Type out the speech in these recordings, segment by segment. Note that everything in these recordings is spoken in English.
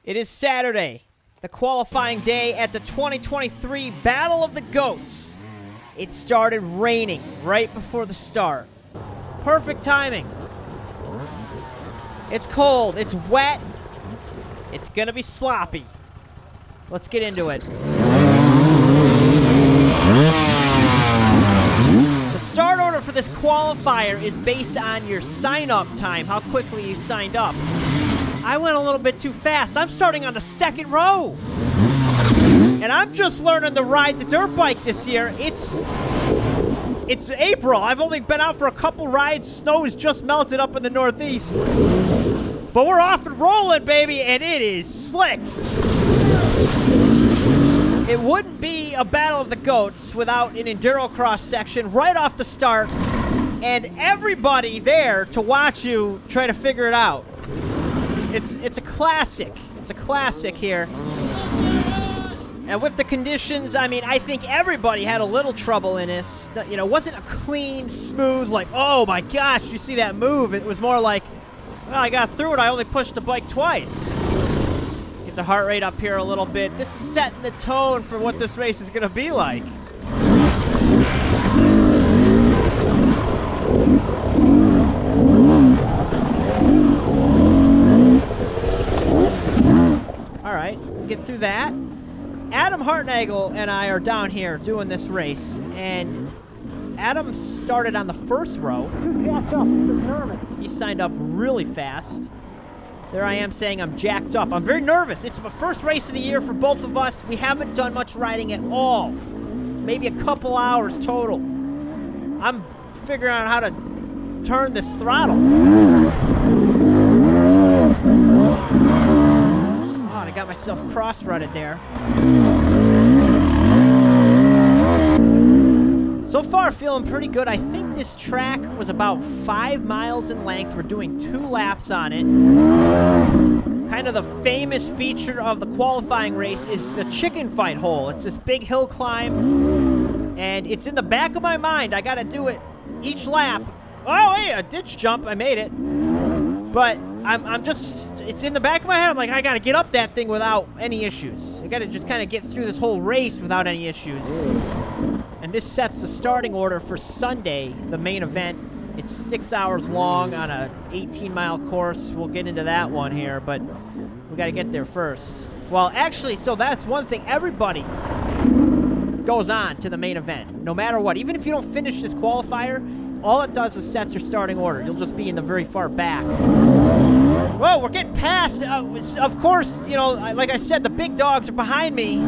It is Saturday, the qualifying day at the 2023 Battle of the Goats. It started raining right before the start. Perfect timing. It's cold, it's wet, it's gonna be sloppy. Let's get into it. The start order for this qualifier is based on your sign-up time, how quickly you signed up. I went a little bit too fast. I'm starting on the second row. And I'm just learning to ride the dirt bike this year. It's April. I've only been out for a couple rides. Snow has just melted up in the Northeast. But we're off and rolling, baby, and it is slick. It wouldn't be a Battle of the Goats without an enduro cross section right off the start and everybody there to watch you try to figure it out. It's a classic. It's a classic here. And with the conditions, I mean, I think everybody had a little trouble in this. You know, it wasn't a clean, smooth, like, oh my gosh, you see that move. It was more like, well, I got through it. I only pushed the bike twice. Get the heart rate up here a little bit. This is setting the tone for what this race is going to be like. All right, get through that. Adam Hartnagel and I are down here doing this race, and Adam started on the first row. He signed up really fast. There I am saying I'm jacked up. I'm very nervous. It's the first race of the year for both of us. We haven't done much riding at all. Maybe a couple hours total. I'm figuring out how to turn this throttle. Oh, I got myself cross-rutted there. So far, feeling pretty good. I think this track was about 5 miles in length. We're doing 2 laps on it. Kind of the famous feature of the qualifying race is the chicken fight hole. It's this big hill climb, and it's in the back of my mind. I got to do it each lap. Oh, hey, a ditch jump. I made it. But I'm just, it's in the back of my head. I'm like, I got to get up that thing without any issues. I got to just kind of get through this whole race without any issues. And this sets the starting order for Sunday, the main event. It's 6 hours long on a 18-mile course. We'll get into that one here, but we got to get there first. Well, actually, so that's one thing. Everybody goes on to the main event, no matter what. Even if you don't finish this qualifier, all it does is sets your starting order. You'll just be in the very far back. Whoa, we're getting past. Of course, you know, like I said, the big dogs are behind me,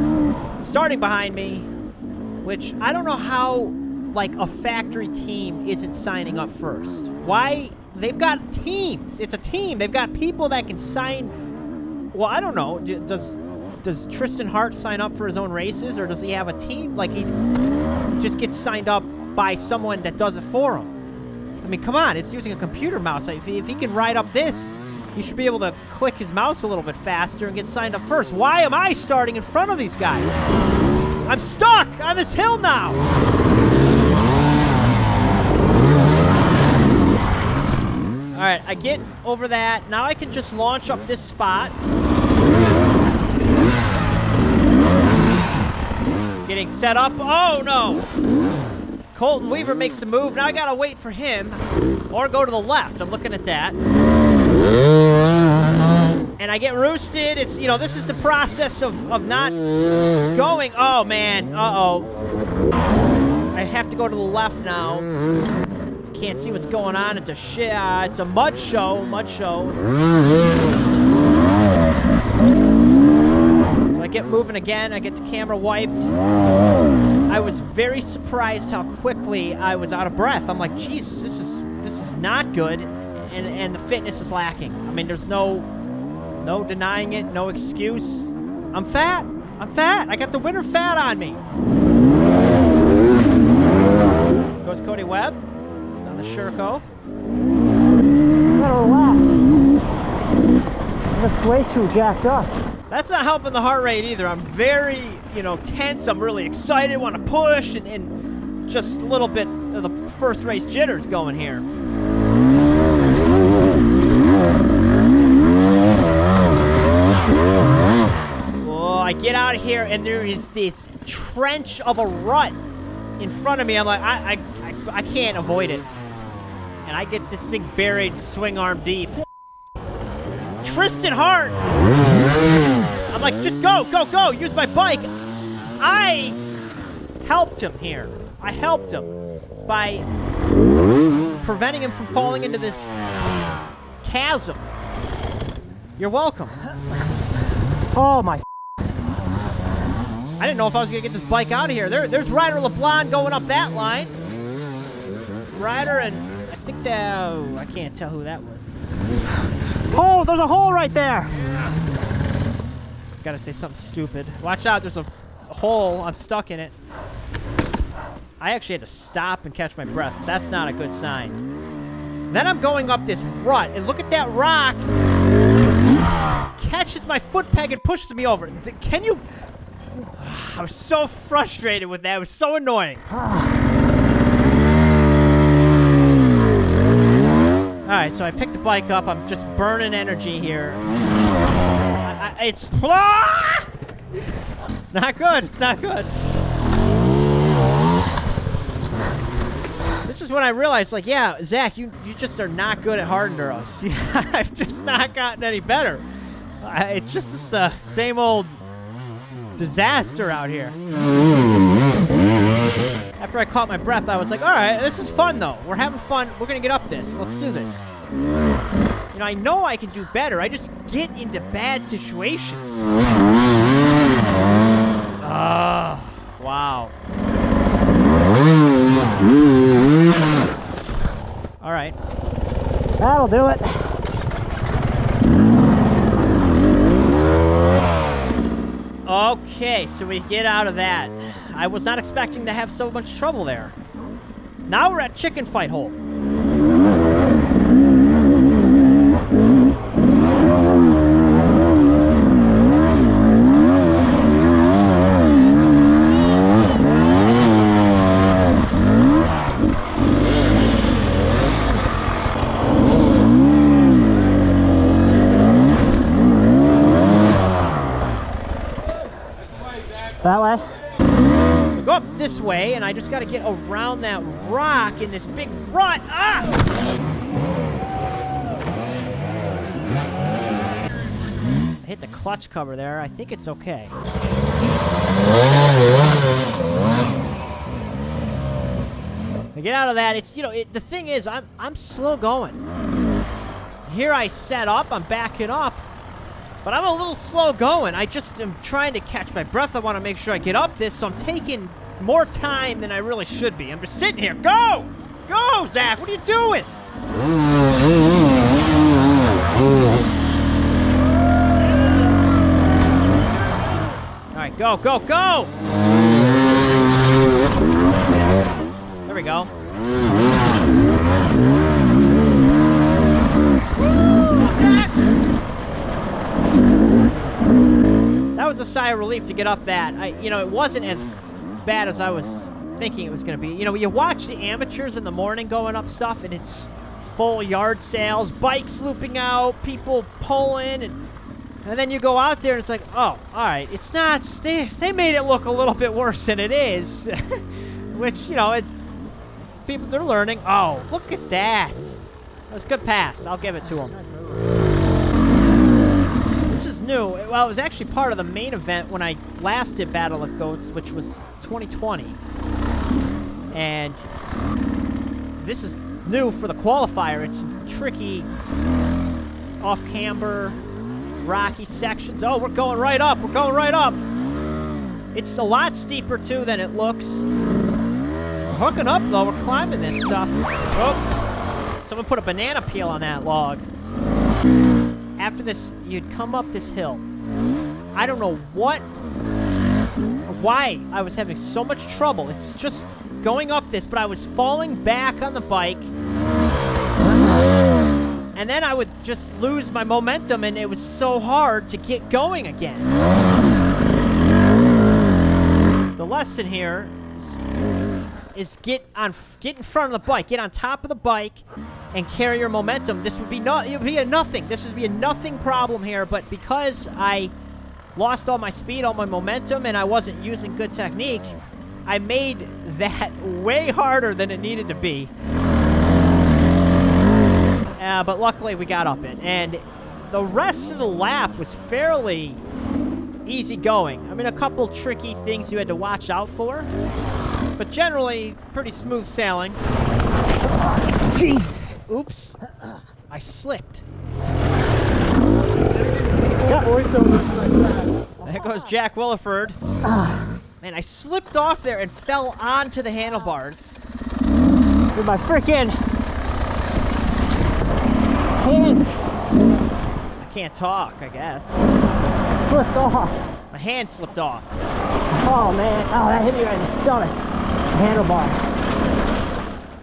starting behind me. Which, I don't know how, like, a factory team isn't signing up first. Why? They've got teams. It's a team. They've got people that can sign. Well, I don't know. Does Tristan Hart sign up for his own races, or does he have a team? Like, he just gets signed up by someone that does it for him. I mean, come on. It's using a computer mouse. If he can ride up this, he should be able to click his mouse a little bit faster and get signed up first. Why am I starting in front of these guys? I'm stuck on this hill now. All right, I get over that. Now I can just launch up this spot. Getting set up. Oh, no. Colton Weaver makes the move. Now I got to wait for him or go to the left. I'm looking at that. And I get roosted. It's, you know, this is the process of not going. Oh, man. Uh-oh. I have to go to the left now. Can't see what's going on. It's a mud show. So I get moving again. I get the camera wiped. I was very surprised how quickly I was out of breath. I'm like, geez, this is not good. And the fitness is lacking. I mean, there's no denying it, no excuse. I'm fat. I got the winter fat on me. Goes Cody Webb on the Sherco. That's way too jacked up. That's not helping the heart rate either. I'm very, tense. I'm really excited, want to push, and just a little bit of the first race jitters going here. get out of here, and there is this trench of a rut in front of me. I'm like, I can't avoid it. And I get this thing buried swing arm deep. Tristan Hart! I'm like, just go, go, go! Use my bike! I helped him here. I helped him by preventing him from falling into this chasm. You're welcome. Oh my. I didn't know if I was going to get this bike out of here. There's Ryder LeBlanc going up that line. Ryder and I think that... Oh, I can't tell who that was. Oh, there's a hole right there. Gotta say something stupid. Watch out, there's a hole. I'm stuck in it. I actually had to stop and catch my breath. That's not a good sign. Then I'm going up this rut, and look at that rock. Catches my foot peg and pushes me over. Can you... I was so frustrated with that. It was so annoying. Alright, so I picked the bike up. I'm just burning energy here. It's not good. It's not good. This is when I realized, like, yeah, Zach, you just are not good at hard enduros. I've just not gotten any better. It's just the same old disaster out here. After I caught my breath, I was like, all right, this is fun, though. We're having fun. We're going to get up this. Let's do this. You know, I know I can do better. I just get into bad situations. Wow. All right. That'll do it. Okay, so we get out of that. I was not expecting to have so much trouble there. Now we're at chicken fight hole. That way? We go up this way, and I just got to get around that rock in this big rut. Ah! I hit the clutch cover there. I think it's okay. I get out of that. It's, you know, the thing is, I'm slow going. Here I set up. I'm backing up. But I'm a little slow going. I just am trying to catch my breath. I want to make sure I get up this, so I'm taking more time than I really should be. I'm just sitting here. Go! Go, Zach! What are you doing? All right, go, go, go! There we go. Zach! That was a sigh of relief to get up that. You know, it wasn't as bad as I was thinking it was going to be. You know, you watch the amateurs in the morning going up stuff, and it's full yard sales, bikes looping out, people pulling, and then you go out there, and it's like, oh, all right, it's not. They made it look a little bit worse than it is, which, you know, people, they're learning. Oh, look at that. That was a good pass. I'll give it to them. This is new. Well, it was actually part of the main event when I last did Battle of Goats, which was 2020. And this is new for the qualifier. It's tricky, off-camber, rocky sections. Oh, we're going right up. We're going right up. It's a lot steeper, too, than it looks. We're hooking up, though. We're climbing this stuff. Oh, someone put a banana peel on that log. After this, you'd come up this hill. I don't know why I was having so much trouble. It's just going up this, but I was falling back on the bike. And then I would just lose my momentum, and it was so hard to get going again. The lesson here is get in front of the bike, get on top of the bike, and carry your momentum. This would be a nothing. This would be a nothing problem here, but because I lost all my speed, all my momentum, and I wasn't using good technique, I made that way harder than it needed to be. But luckily we got up it, and the rest of the lap was fairly easy going. I mean, a couple tricky things you had to watch out for, but generally pretty smooth sailing. Jesus. Oops. I slipped. There goes Jack Williford. Man, I slipped off there and fell onto the handlebars. With my freaking hands. I can't talk, I guess. Slipped off. My hand slipped off. Oh man, oh, that hit me right in the stomach. Handlebar.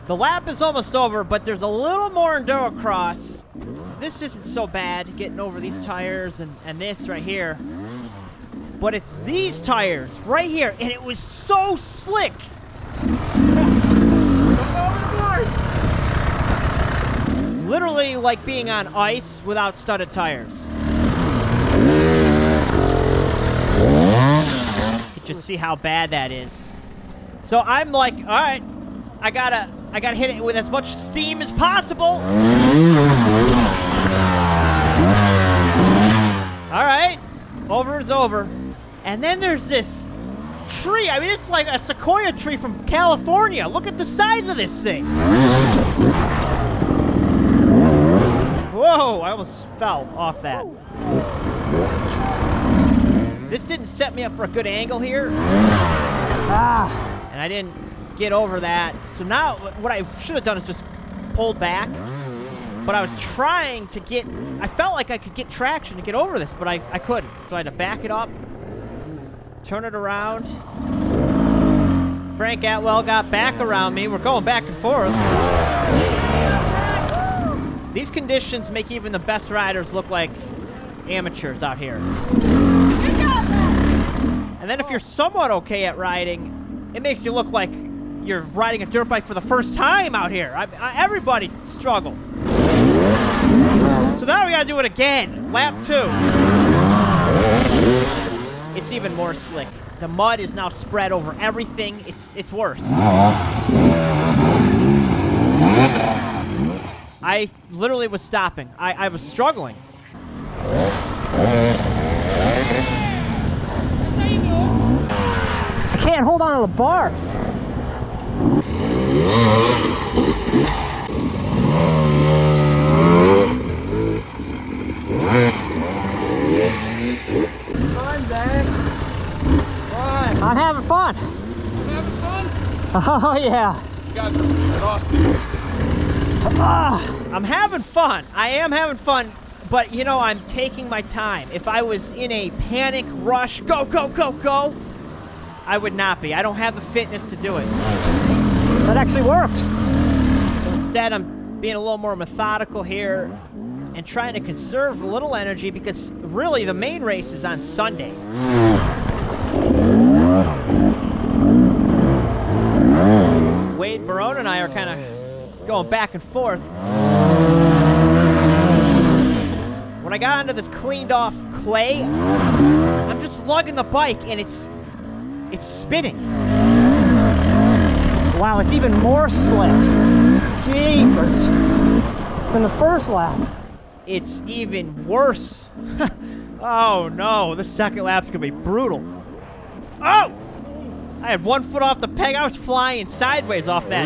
The lap is almost over, but there's a little more endurocross. This isn't so bad, getting over these tires and this right here. But it's these tires right here, and it was so slick. Literally like being on ice without studded tires. You can just see how bad that is. So I'm like, all right, I gotta hit it with as much steam as possible. All right, over is over. And then there's this tree. I mean, it's like a sequoia tree from California. Look at the size of this thing. Whoa, I almost fell off that. This didn't set me up for a good angle here. And I didn't get over that. So now what I should have done is just pulled back. But I was trying to get, I felt like I could get traction to get over this, but I couldn't. So I had to back it up, turn it around. Frank Atwell got back around me. We're going back and forth. These conditions make even the best riders look like amateurs out here. And then if you're somewhat okay at riding, it makes you look like you're riding a dirt bike for the first time out here. Everybody struggled. So now we gotta do it again. Lap 2. It's even more slick. The mud is now spread over everything. It's worse. I literally was stopping. I was struggling. I can't hold on to the bars. Fun, Dad. Fun. I'm having fun. You having fun? Oh yeah. You guys are exhausted. I'm having fun. I am having fun, but you know, I'm taking my time. If I was in a panic rush, go, go, go, go, I would not be. I don't have the fitness to do it. That actually worked. So instead, I'm being a little more methodical here and trying to conserve a little energy because really the main race is on Sunday. Wade Barone and I are kind of going back and forth. When I got onto this cleaned off clay, I'm just lugging the bike and it's spinning. Wow, it's even more slick. Jeepers. Than the first lap. It's even worse. Oh no, the second lap's gonna be brutal. Oh! I had one foot off the peg. I was flying sideways off that.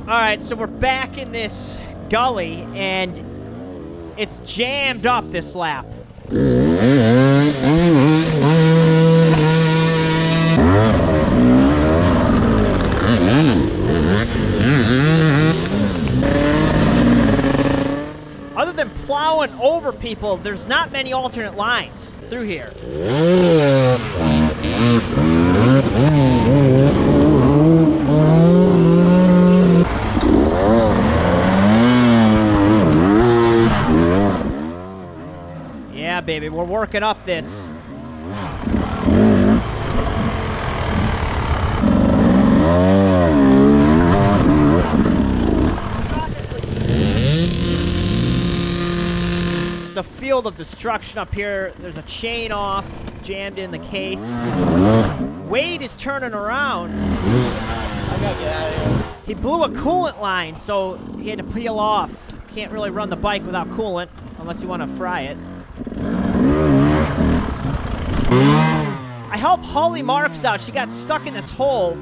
All right, so we're back in this gully, and it's jammed up this lap. Other than plowing over people, there's not many alternate lines through here. Yeah, baby, we're working up this. a field of destruction up here. There's a chain off, jammed in the case. Wade is turning around. I gotta get out of here. He blew a coolant line, so he had to peel off. Can't really run the bike without coolant, unless you want to fry it. I helped Holly Marks out. She got stuck in this hole.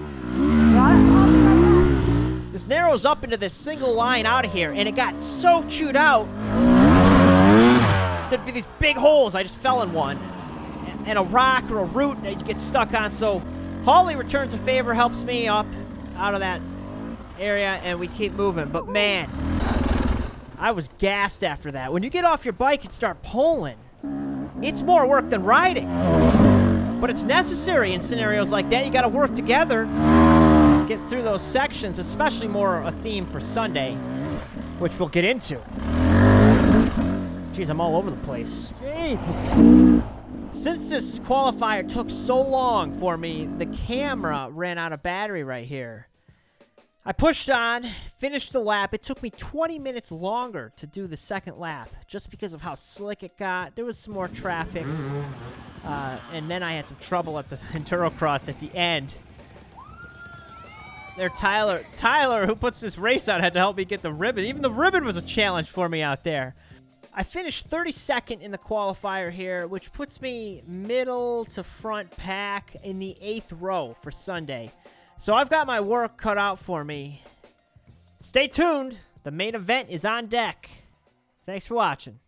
This narrows up into this single line out of here, and it got so chewed out. There'd be these big holes. I just fell in one. And a rock or a root that you get stuck on. So Holly returns a favor, helps me up out of that area, and we keep moving. But man, I was gassed after that. When you get off your bike and start pulling, it's more work than riding. But it's necessary in scenarios like that. You got to work together, get through those sections, especially more a theme for Sunday, which we'll get into. Jeez, I'm all over the place. Jeez. Since this qualifier took so long for me, the camera ran out of battery right here. I pushed on, finished the lap. It took me 20 minutes longer to do the second lap, just because of how slick it got. There was some more traffic, and then I had some trouble at the Enduro Cross at the end. There, Tyler, who puts this race out, had to help me get the ribbon. Even the ribbon was a challenge for me out there. I finished 32nd in the qualifier here, which puts me middle to front pack in the 8th row for Sunday. So I've got my work cut out for me. Stay tuned. The main event is on deck. Thanks for watching.